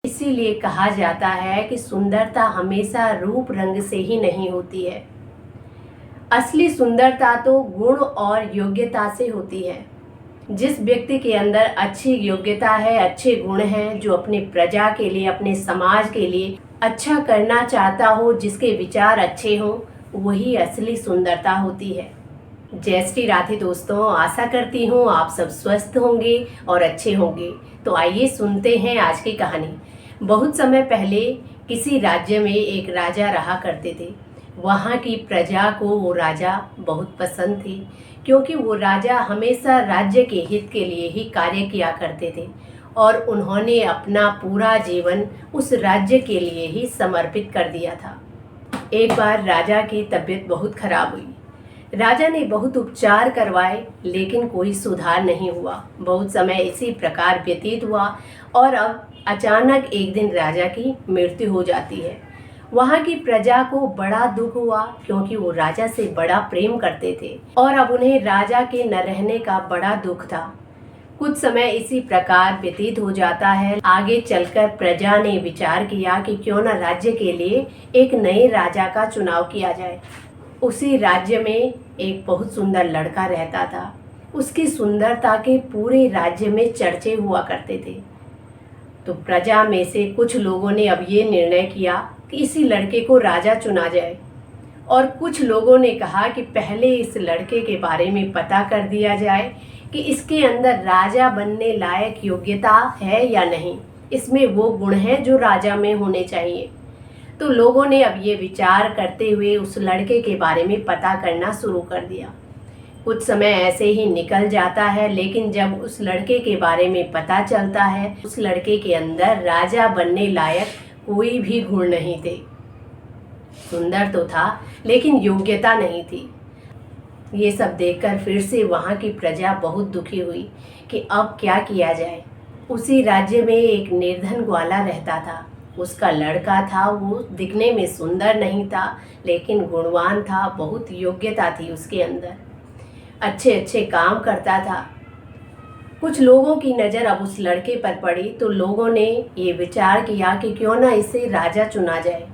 इसीलिए कहा जाता है कि सुंदरता हमेशा रूप रंग से ही नहीं होती है। असली सुंदरता तो गुण और योग्यता से होती है। जिस व्यक्ति के अंदर अच्छी योग्यता है, अच्छे गुण हैं, जो अपनी प्रजा के लिए, अपने समाज के लिए अच्छा करना चाहता हो, जिसके विचार अच्छे हों, वही असली सुंदरता होती है। जय श्री राधे दोस्तों, आशा करती हूँ आप सब स्वस्थ होंगे और अच्छे होंगे। तो आइए सुनते हैं आज की कहानी। बहुत समय पहले किसी राज्य में एक राजा रहा करते थे। वहाँ की प्रजा को वो राजा बहुत पसंद थी, क्योंकि वो राजा हमेशा राज्य के हित के लिए ही कार्य किया करते थे और उन्होंने अपना पूरा जीवन उस राज्य के लिए ही समर्पित कर दिया था। एक बार राजा की तबीयत बहुत खराब हुई। राजा ने बहुत उपचार करवाए, लेकिन कोई सुधार नहीं हुआ। बहुत समय इसी प्रकार व्यतीत हुआ और अब अचानक एक दिन राजा की मृत्यु हो जाती है। वहाँ की प्रजा को बड़ा दुख हुआ, क्योंकि वो राजा से बड़ा प्रेम करते थे और अब उन्हें राजा के न रहने का बड़ा दुख था। कुछ समय इसी प्रकार व्यतीत हो जाता है। आगे चलकर प्रजा ने विचार किया कि क्यों न राज्य के लिए एक नए राजा का चुनाव किया जाए। उसी राज्य में एक बहुत सुंदर लड़का रहता था। उसकी सुंदरता के पूरे राज्य में चर्चे हुआ करते थे। तो प्रजा में से कुछ लोगों ने अब ये निर्णय किया कि इसी लड़के को राजा चुना जाए, और कुछ लोगों ने कहा कि पहले इस लड़के के बारे में पता कर दिया जाए कि इसके अंदर राजा बनने लायक योग्यता है या नहीं, इसमें वो गुण हैं जो राजा में होने चाहिए। तो लोगों ने अब ये विचार करते हुए उस लड़के के बारे में पता करना शुरू कर दिया। कुछ समय ऐसे ही निकल जाता है, लेकिन जब उस लड़के के बारे में पता चलता है, उस लड़के के अंदर राजा बनने लायक कोई भी गुण नहीं थे। सुंदर तो था, लेकिन योग्यता नहीं थी। ये सब देखकर फिर से वहाँ की प्रजा बहुत दुखी हुई कि अब क्या किया जाए। उसी राज्य में एक निर्धन ग्वाला रहता था। उसका लड़का था, वो दिखने में सुंदर नहीं था, लेकिन गुणवान था, बहुत योग्यता थी उसके अंदर, अच्छे अच्छे काम करता था। कुछ लोगों की नज़र अब उस लड़के पर पड़ी, तो लोगों ने ये विचार किया कि क्यों ना इसे राजा चुना जाए।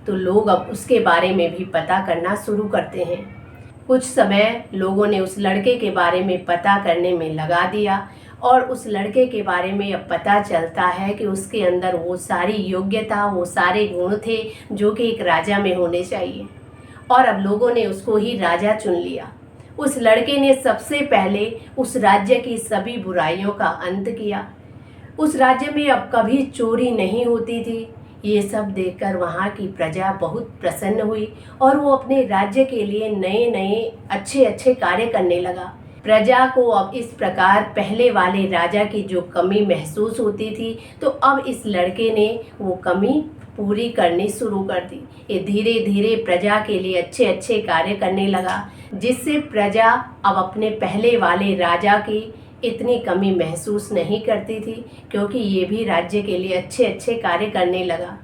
तो लोग अब उसके बारे में भी पता करना शुरू करते हैं। कुछ समय लोगों ने उस लड़के के बारे में पता करने में लगा दिया और उस लड़के के बारे में अब पता चलता है कि उसके अंदर वो सारी योग्यता, वो सारे गुण थे जो कि एक राजा में होने चाहिए, और अब लोगों ने उसको ही राजा चुन लिया। उस लड़के ने सबसे पहले उस राज्य की सभी बुराइयों का अंत किया। उस राज्य में अब कभी चोरी नहीं होती थी। ये सब देखकर वहाँ की प्रजा बहुत प्रसन्न हुई और वो अपने राज्य के लिए नए नए अच्छे अच्छे कार्य करने लगा। प्रजा को अब इस प्रकार पहले वाले राजा की जो कमी महसूस होती थी, तो अब इस लड़के ने वो कमी पूरी करनी शुरू कर दी। ये धीरे धीरे प्रजा के लिए अच्छे अच्छे कार्य करने लगा, जिससे प्रजा अब अपने पहले वाले राजा की इतनी कमी महसूस नहीं करती थी, क्योंकि ये भी राज्य के लिए अच्छे अच्छे कार्य करने लगा।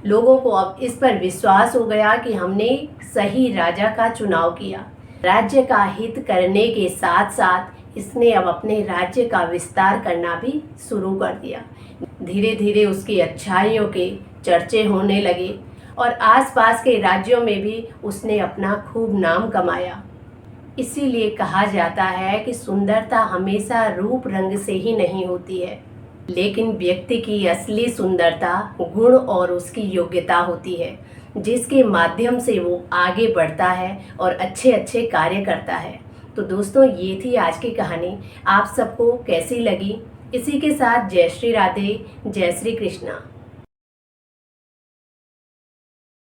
लोगों को अब इस पर विश्वास हो गया कि हमने सही राजा का चुनाव किया। राज्य का हित करने के साथ साथ इसने अब अपने राज्य का विस्तार करना भी शुरू कर दिया। धीरे धीरे उसकी अच्छाइयों के चर्चे होने लगे और आसपास के राज्यों में भी उसने अपना खूब नाम कमाया। इसीलिए कहा जाता है कि सुंदरता हमेशा रूप रंग से ही नहीं होती है, लेकिन व्यक्ति की असली सुंदरता गुण और उसकी योग्यता होती है, जिसके माध्यम से वो आगे बढ़ता है और अच्छे अच्छे कार्य करता है। तो दोस्तों, ये थी आज की कहानी। आप सबको कैसी लगी? इसी के साथ जय श्री राधे, जय श्री कृष्णा।